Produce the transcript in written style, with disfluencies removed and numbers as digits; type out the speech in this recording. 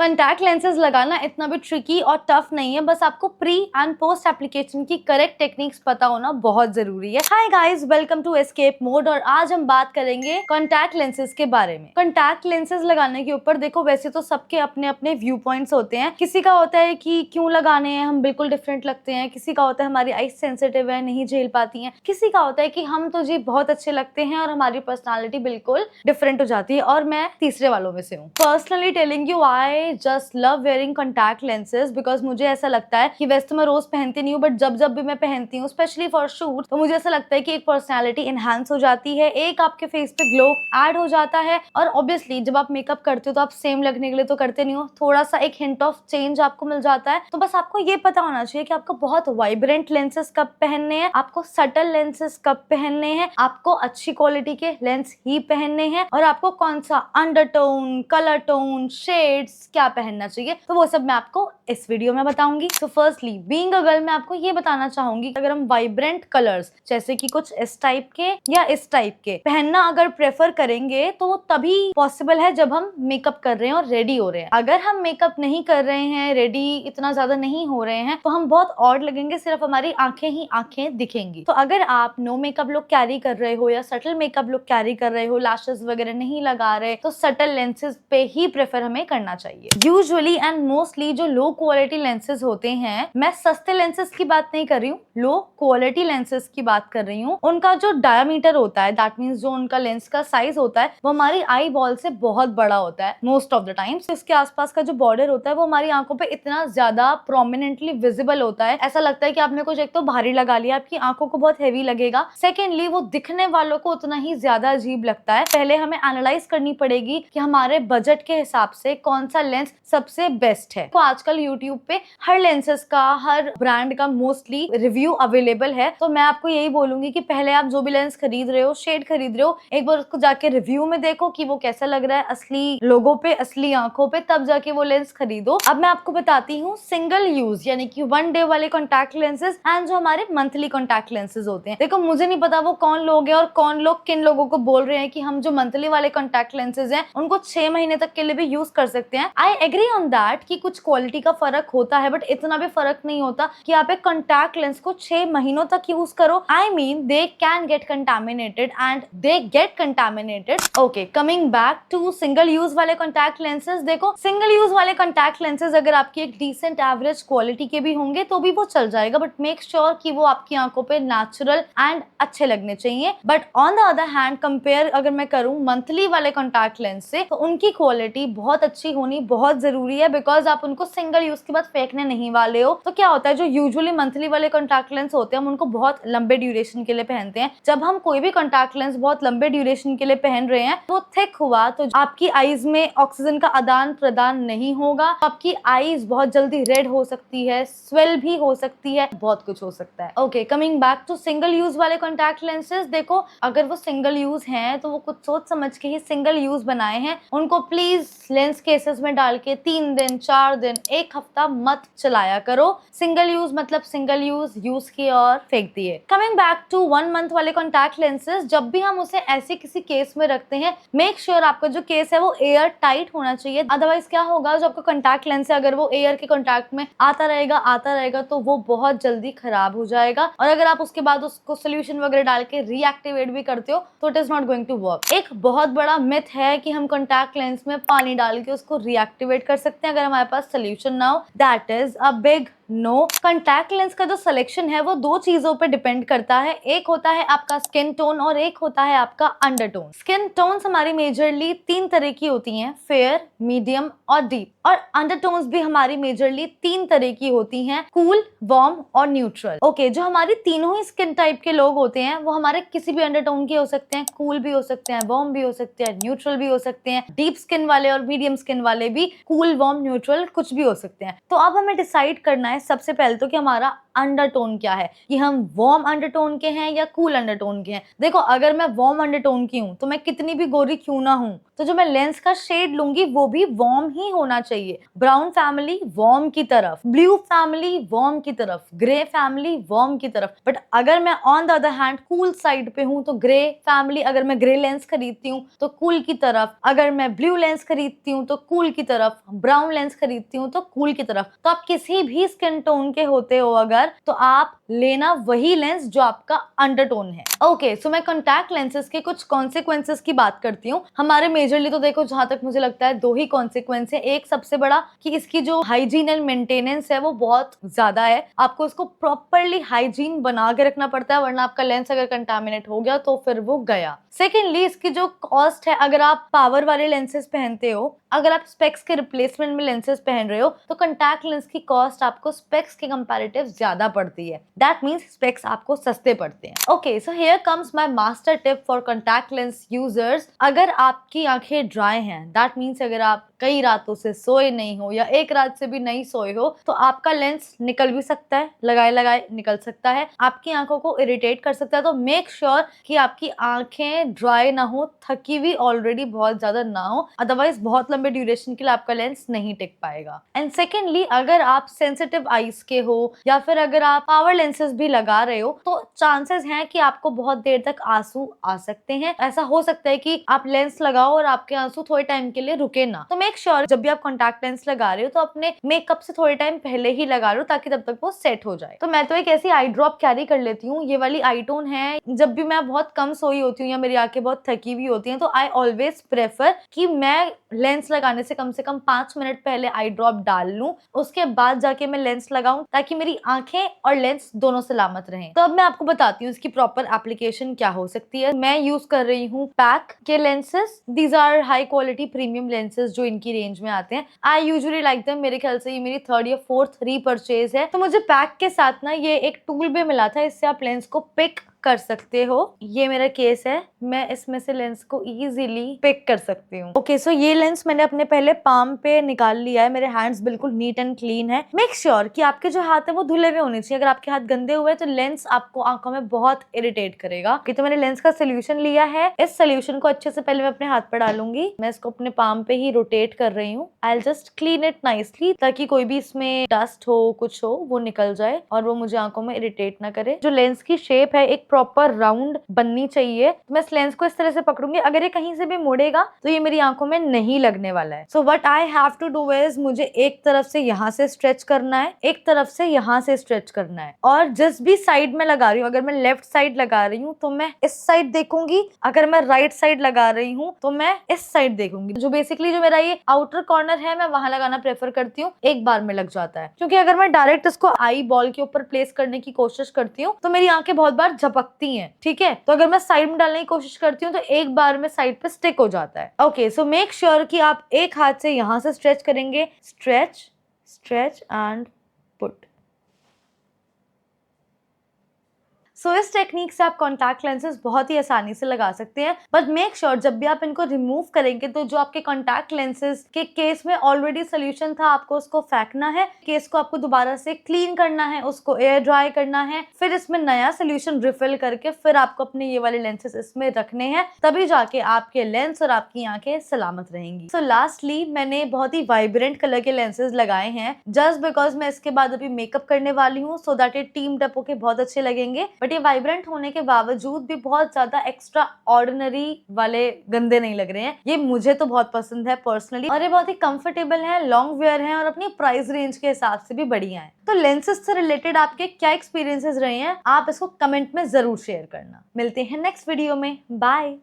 Contact lenses लगाना इतना भी ट्रिकी और टफ नहीं है, बस आपको प्री एंड पोस्ट एप्लीकेशन की करेक्ट टेक्निक्स पता होना बहुत जरूरी है। Hi guys, welcome to escape mode और आज हम बात करेंगे कॉन्टैक्ट लेंसेज के बारे में। कॉन्टैक्ट लेंसेज लगाने के ऊपर देखो, वैसे तो सबके अपने अपने व्यू पॉइंट्स होते हैं। किसी का होता है कि क्यों लगाने हैं, हम बिल्कुल डिफरेंट लगते हैं। किसी का होता है हमारी आईज सेंसिटिव है, नहीं झेल पाती हैं। किसी का होता है कि हम तो जी बहुत अच्छे लगते हैं और हमारी पर्सनालिटी बिल्कुल डिफरेंट हो जाती है, और मैं तीसरे वालों में से हूँ। Personally telling you, I just love wearing contact lenses because मुझे ऐसा लगता है कि वैसे तो मैं रोज पहनती नहीं हूँ, बट जब जब भी मैं पहनती हूँ, स्पेशली फॉर शूट, तो मुझे ऐसा लगता है कि एक पर्सनैलिटी इनहांस हो जाती है, एक आपके फेस पे ग्लो ऐड हो जाता है। और ऑब्वियसली जब आप मेकअप करते हो तो आप सेम लगने के लिए तो करते नहीं हो, थोड़ा सा एक हिंट ऑफ चेंज आपको मिल जाता है। तो बस आपको ये पता होना चाहिए कि आपको बहुत वाइब्रेंट लेंसेज कब पहनने हैं, आपको सटल लेंसेज कब पहनने हैं, आपको अच्छी क्वालिटी के लेंस ही पहनने हैं, और आपको कौन सा अंडरटोन, कलर टोन, शेड्स क्या पहनना चाहिए। तो वो सब मैं आपको इस वीडियो में बताऊंगी। तो फर्स्टली बीइंग अ गर्ल, मैं आपको ये बताना चाहूंगी अगर हम वाइब्रेंट कलर्स जैसे कि कुछ इस टाइप के या इस टाइप के पहनना अगर प्रेफर करेंगे तो वो तभी पॉसिबल है जब हम मेकअप कर रहे हैं और रेडी हो रहे हैं। अगर हम मेकअप नहीं कर रहे हैं, रेडी इतना ज्यादा नहीं हो रहे हैं, तो हम बहुत ऑड लगेंगे, सिर्फ हमारी आंखें ही आंखें दिखेंगी। तो अगर आप नो मेकअप लुक कैरी कर रहे हो या सटल मेकअप लुक कैरी कर रहे हो, लैशेस वगैरह नहीं लगा रहे, तो सटल लेंसेज पे ही प्रेफर हमें करना चाहिए। यूजुअली एंड मोस्टली जो लो क्वालिटी लेंसेज होते हैं, मैं सस्ते लेंसेज की बात नहीं कर रही हूँ, लो क्वालिटी लेंसेज की बात कर रही हूँ। उनका जो डायमीटर होता है, दैट मीन्स जो उनका लेंस का साइज होता है, वो हमारी आई बॉल से बहुत बड़ा होता है मोस्ट ऑफ द टाइम्स। इसके आसपास का जो बॉर्डर होता है वो हमारी आंखों पे इतना ज्यादा प्रोमिनेंटली विजिबल होता है, ऐसा लगता है कि आपने कुछ एक तो भारी लगा लिया, आपकी आंखों को बहुत हैवी लगेगा। सेकेंडली वो दिखने वालों को उतना ही ज्यादा अजीब लगता है। पहले हमें एनालाइज करनी पड़ेगी कि हमारे बजट के हिसाब से कौन सा लेंस सबसे बेस्ट है। तो आजकल यूट्यूब पे हर लेंसेज का, हर ब्रांड का मोस्टली रिव्यू अवेलेबल है। तो मैं आपको यही बोलूंगी कि पहले आप जो भी लेंस खरीद रहे हो, शेड खरीद रहे हो, एक बार उसको जाके रिव्यू में देखो कि वो कैसा लग रहा है असली लोगों पे, असली आंखों पे, तब जाके वो लेंस खरीदो। अब मैं आपको बताती हूँ सिंगल यूज यानी कि 1 डे वाले कॉन्टैक्ट लेंसेज एंड जो हमारे मंथली कॉन्टैक्ट लेंसेज होते हैं। देखो, मुझे नहीं पता वो कौन लोग हैं और कौन लोग किन लोगों को बोल रहे हैं कि हम जो मंथली वाले कॉन्टैक्ट लेंसेज हैं उनको 6 महीने तक के लिए भी यूज कर सकते हैं। आई एग्री ऑन दैट कि कुछ क्वालिटी का फर्क होता है, बट इतना भी फर्क नहीं होता कि आप एक कॉन्टैक्ट लेंस को 6 महीनों तक यूज करो। I mean they can get contaminated and they get contaminated. Okay, coming back to single use वाले कॉन्टैक्ट लेंसेज। देखो, सिंगल यूज वाले कॉन्टैक्ट लेंसेज अगर आपकी एक डिसेंट एवरेज क्वालिटी के भी होंगे तो भी वो चल जाएगा, बट मेक श्योर कि वो आपकी आंखों पे नेचुरल एंड अच्छे लगने चाहिए। But on the other hand, compare अगर मैं करूं मंथली वाले कॉन्टैक्ट लेंस से, तो उनकी क्वालिटी बहुत अच्छी होनी बहुत जरूरी है, बिकॉज आप उनको सिंगल यूज के बाद फेंकने नहीं वाले हो। तो क्या होता है, जो यूजुअली मंथली वाले कॉन्टैक्ट लेंस होते हैं हम उनको बहुत लंबे ड्यूरेशन के लिए पहनते हैं। जब हम कोई भी कॉन्टैक्ट लेंस बहुत लंबे ड्यूरेशन के लिए पहन रहे हैं, वो थिक हुआ तो आपकी आईज में ऑक्सीजन का आदान प्रदान नहीं होगा, आपकी आईज बहुत जल्दी रेड हो सकती है, स्वेल भी हो सकती है, बहुत कुछ हो सकता है। Okay, coming back to single use वाले कॉन्टैक्ट लेंसेज। देखो, अगर वो सिंगल यूज हैं तो वो कुछ सोच समझ के ही सिंगल यूज बनाए हैं। उनको प्लीज लेंस केसेस में डाल के 3 दिन, 4 दिन, 1 हफ्ता मत चलाया करो। सिंगल यूज मतलब सिंगल यूज किए और फेंक दिए। कमिंग बैक टू 1 मंथ वाले कॉन्टैक्ट लेंसेज, जब भी हम उसे ऐसे किसी केस में रखते हैं, मेक श्योर आपका जो केस है वो एयर टाइट होना चाहिए। अदरवाइज क्या होगा, जो आपका कॉन्टैक्ट लेंस है अगर वो एयर के कॉन्टैक्ट में आता रहेगा तो वो बहुत जल्दी खराब हो जाएगा, और अगर आप उसके बाद उसको सोल्यूशन वगैरह डाल के रीएक्टिवेट भी करते हो तो it is not going to work. एक बहुत बड़ा मिथ है कि हम कॉन्टैक्ट लेंस में पानी डाल के उसको रीएक्टिवेट कर सकते हैं अगर हमारे पास सोल्यूशन ना हो। That is a big no. Contact lens का जो सिलेक्शन है वो 2 चीजों पे डिपेंड करता है। एक होता है आपका स्किन टोन और एक होता है आपका अंडरटोन। स्किन टोन्स हमारी मेजरली 3 तरह की होती हैं, फेयर, मीडियम और डीप। और अंडरटोन्स भी हमारी मेजरली 3 तरह की होती हैं, कूल, वार्म और न्यूट्रल। ओके, जो हमारी तीनों ही स्किन टाइप के लोग होते हैं वो हमारे किसी भी अंडरटोन के हो सकते हैं, कूल भी हो सकते हैं, वार्म भी हो सकते हैं, न्यूट्रल भी हो सकते हैं। डीप स्किन वाले और मीडियम स्किन वाले भी कूल, वार्म, न्यूट्रल कुछ भी हो सकते हैं। तो अब हमें डिसाइड करना है सबसे पहले तो कि हमारा अंडरटोन क्या है, कि हम वार्म अंडरटोन के हैं या कूल अंडरटोन के हैं। देखो, अगर मैं वार्म अंडरटोन की हूँ तो मैं कितनी भी गोरी क्यों ना हूँ, तो जो मैं लेंस का शेड लूंगी वो भी वार्म ही होना चाहिए। ब्राउन फैमिली वार्म की तरफ, ब्लू फैमिली वार्म की तरफ, ग्रे फैमिली वार्म की तरफ। बट अगर मैं on the other hand cool side पे हूँ तो ग्रे फैमिली, अगर मैं ग्रे लेंस खरीदती हूँ तो कूल की तरफ, अगर मैं ब्लू लेंस खरीदती हूँ तो कूल की तरफ, ब्राउन लेंस खरीदती हूँ तो कूल की तरफ। तो आप किसी भी स्किन टोन के होते हो अगर, तो आप लेना वही लेंस जो आपका अंडरटोन है। ओके, सो मैं कॉन्टैक्ट लेंसेज के कुछ कॉन्सिक्वेंसेस की बात करती हूँ। हमारे मेजरली तो देखो, जहां तक मुझे लगता है 2 ही कॉन्सिक्वेंस है। एक सबसे बड़ा कि इसकी जो हाइजीन एंड मेंटेनेंस है वो बहुत ज्यादा है। आपको इसको प्रॉपरली हाइजीन बना के रखना पड़ता है, वरना आपका लेंस अगर कंटामिनेट हो गया तो फिर वो गया। सेकेंडली, इसकी जो कॉस्ट है, अगर आप पावर वाले लेंसेज पहनते हो, अगर आप स्पेक्स के रिप्लेसमेंट में लेंसेज पहन रहे हो, तो कॉन्टैक्ट लेंस की कॉस्ट आपको स्पेक्स के कंपैरेटिव ज्यादा पड़ती है। दैट मींस स्पेक्स आपको सस्ते पड़ते हैं। Okay, so here comes my master tip for contact lens users. अगर आपकी आंखें ड्राई हैं, दैट मींस अगर आप कई रातों से सोए नहीं हो या एक रात से भी नहीं सोए हो, तो आपका लेंस निकल भी सकता है, लगाए लगाए निकल सकता है, आपकी आंखों को इरिटेट कर सकता है। तो मेक श्योर कि आपकी आंखें ड्राई ना हो, थकी हुई ऑलरेडी बहुत ज्यादा ना हो, अदरवाइज बहुत लंबे ड्यूरेशन के लिए आपका लेंस नहीं टिक पाएगा। एंड सेकेंडली, अगर आप सेंसिटिव आईज के हो या फिर अगर आप पावर लेंसेज भी लगा रहे हो, तो चांसेस हैं कि आपको बहुत देर तक आंसू आ सकते हैं। ऐसा हो सकता है कि आप लेंस लगाओ और आपके आंसू थोड़े टाइम के लिए रुके ना। तो मेक श्योर जब भी आप कॉन्टैक्ट लेंस लगा रहे हो तो अपने मेकअप से थोड़े टाइम पहले ही लगा लो, ताकि तब तक वो सेट हो जाए। तो मैं तो एक ऐसी आई ड्रॉप कैरी कर लेती हूँ, ये वाली आई टोन है। जब भी मैं बहुत कम सोई होती हूँ या मेरी आंखें बहुत थकी हुई होती हैं, तो आई ऑलवेज प्रेफर कि मैं लेंस लगाने से कम 5 मिनट पहले आई ड्रॉप डाल लूं, उसके बाद जाके मैं लेंस लगाऊं, ताकि मेरी आंखें और लेंस दोनों सलामत रहें। तो अब मैं आपको बताती हूँ इसकी प्रॉपर एप्लीकेशन क्या हो सकती है। मैं यूज कर रही हूँ पैक के lenses. These are high quality premium lenses जो इनकी रेंज में आते हैं। I usually like them. मेरे ख्याल से ये मेरी 3rd या 4th रीपरचेज है। तो मुझे पैक के साथ ना ये एक टूल भी मिला था, इससे आप लेंस को पिक कर सकते हो। ये मेरा केस है, मैं इसमें से लेंस को इजीली पिक कर सकती हूँ। ओके, सो ये लेंस मैंने अपने पहले पाम पे निकाल लिया है। मेरे हैंड्स बिल्कुल नीट एंड क्लीन है। मेक श्योर कि आपके जो हाथ है वो धुले हुए होने चाहिए। अगर आपके हाथ गंदे हुए तो लेंस आपको आंखों में बहुत इरिटेट करेगा। तो मैंने लेंस का सोल्यूशन लिया है। इस सोल्यूशन को अच्छे से पहले मैं अपने हाथ पर डालूंगी। मैं इसको अपने पाम पे ही रोटेट कर रही हूँ। I will just clean it nicely, ताकि कोई भी इसमें डस्ट हो, कुछ हो, वो निकल जाए और वो मुझे आंखों में इरिटेट ना करे। जो लेंस की शेप है एक प्रॉपर राउंड बननी चाहिए। मैं इस लेंस को इस तरह से पकड़ूंगी, अगर ये कहीं से भी मुड़ेगा तो ये मेरी आंखों में नहीं लगने वाला है। So what I have to do is, मुझे एक तरफ से यहाँ से स्ट्रेच करना है, एक तरफ से यहाँ से स्ट्रेच करना है। और जिस भी साइड में लगा रही हूँ, अगर मैं लेफ्ट साइड लगा रही हूँ तो मैं इस साइड देखूंगी, अगर मैं राइट साइड लगा रही हूँ तो मैं इस साइड देखूंगी। जो बेसिकली जो मेरा ये आउटर कॉर्नर है, मैं वहां लगाना प्रेफर करती हूँ। एक बार में लग जाता है, क्योंकि अगर मैं डायरेक्ट इसको आई बॉल के ऊपर प्लेस करने की कोशिश करती हूँ तो मेरी आंखें बहुत बार झपकती हैं। ठीक है, तो अगर मैं साइड में डालने की कोशिश करती हूँ तो एक बार में साइड पे स्टिक हो जाता है। ओके, सो मेक श्योर कि आप एक हाथ से यहां से स्ट्रेच करेंगे, स्ट्रेच स्ट्रेच एंड पुट। सो इस टेक्निक से आप कॉन्टैक्ट लेंसेज बहुत ही आसानी से लगा सकते हैं। बट मेक श्योर जब भी आप इनको रिमूव करेंगे तो जो आपके कॉन्टैक्ट लेंसेज के केस में ऑलरेडी सोल्यूशन था, आपको उसको फेंकना है। केस को आपको दोबारा से क्लीन करना है, उसको एयर ड्राई करना है, फिर इसमें नया सोल्यूशन रिफिल करके फिर आपको अपने ये वाले लेंसेज इसमें रखने हैं, तभी जाके आपके लेंस और आपकी आंखें सलामत रहेंगी। सो लास्टली, मैंने बहुत ही वाइब्रेंट कलर के लेंसेज लगाए हैं जस्ट बिकॉज मैं इसके बाद अभी मेकअप करने वाली हूँ, सो दैट ये टीम्ड अप होके बहुत अच्छे लगेंगे। बट ये वाइब्रेंट होने के बावजूद भी बहुत ज्यादा एक्स्ट्रा ऑर्डिनरी वाले गंदे नहीं लग रहे हैं। ये मुझे तो बहुत पसंद है पर्सनली, और ये बहुत ही कंफर्टेबल है, लॉन्ग वेयर है और अपनी प्राइस रेंज के हिसाब से भी बढ़िया है। तो लेंसेज से रिलेटेड आपके क्या एक्सपीरियंसेस रहे हैं, आप इसको कमेंट में जरूर शेयर करना। मिलते हैं नेक्स्ट वीडियो में। बाय।